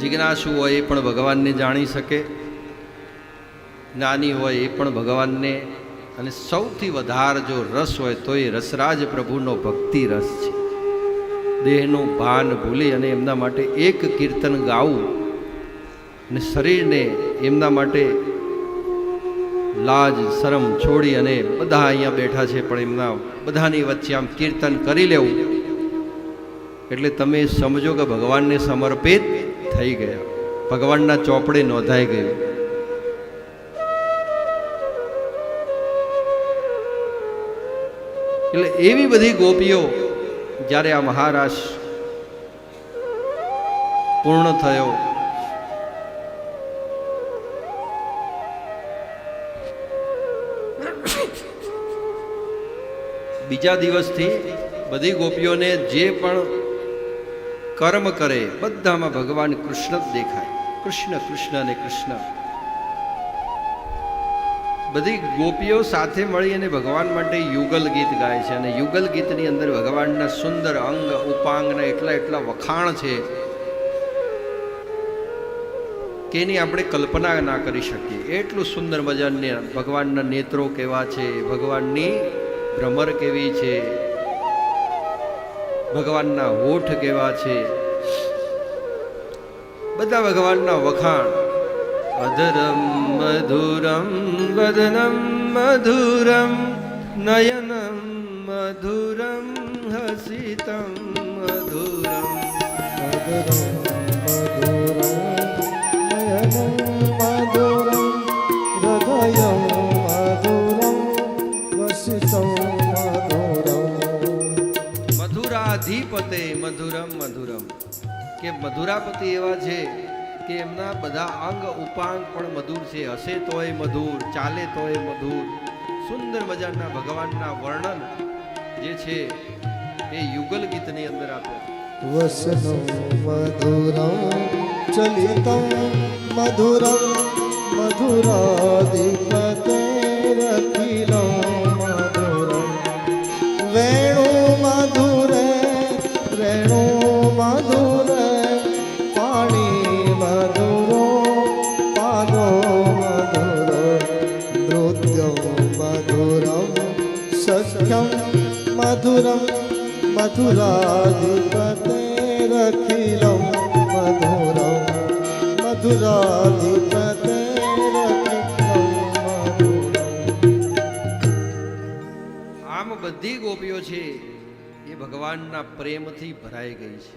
જિજ્ઞાસુ હોય એ પણ ભગવાનને જાણી શકે, જ્ઞાની હોય એ પણ ભગવાનને, અને સૌથી વધારે જો રસ હોય તો એ રસરાજ પ્રભુનો ભક્તિ રસ છે. દેહનું ભાન ભૂલી અને એમના માટે એક કીર્તન ગાવું અને શરીરને એમના માટે લાજ શરમ છોડી અને બધા અહીંયા બેઠા છે પણ એમના બધાની વચ્ચે આમ કીર્તન કરી લેવું, એટલે તમે સમજો કે ભગવાનને સમર્પિત થઈ ગયા, ભગવાનના ચોપડે નોંધાઈ ગયું. એટલે એવી બધી ગોપીઓ જ્યારે આ મહારાસ પૂર્ણ થયો, બીજા દિવસથી બધી ગોપીઓને જે પણ કર્મ કરે બધામાં ભગવાન કૃષ્ણ જ દેખાય. કૃષ્ણ કૃષ્ણ અને કૃષ્ણ. બધી ગોપીઓ સાથે મળી અને ભગવાન માટે યુગલ ગીત ગાય છે, અને યુગલ ગીતની અંદર ભગવાનના સુંદર અંગ ઉપાંગના એટલા વખાણ છે કે એની આપણે કલ્પના ના કરી શકીએ. એટલું સુંદર મજાને ભગવાનના નેત્રો કેવા છે, ભગવાનની ભ્રમર કેવી છે, ભગવાનના હોઠ કેવા છે, બધા ભગવાનના વખાણ. અધરમ મધુરમ વદનમ મધુરમ નયનમ મધુરમ હસિતમ મધુરમ. મધુરાધિપતે મધુરમ મધુરમ, કે મધુરાપતિ એવા છે કે એમના બધા અંગ ઉપાંગ પણ મધુર છે. હસે તોય મધુર, ચાલે તોય મધુર. સુંદર મજાના ભગવાનના વર્ણન જે છે એ યુગલ ગીતની અંદર આપ્યા. વસનો મધુરમ ચલિતમ મધુરમ મધુરાધિપતે રખિલમ મધુરમ. વેણુ મધુરે રેણુ મધુરે પાણી મધુરો પાદો મધુરો નૃત્યમ મધુરમ સખ્યમ મધુરમ મધુરાધિપતે રખિલમ મધુરમ મધુરાધિપતે રખિલમ મધુરમ. આમ બધી ગોપીઓ છે એ ભગવાનના પ્રેમથી ભરાઈ ગઈ છે.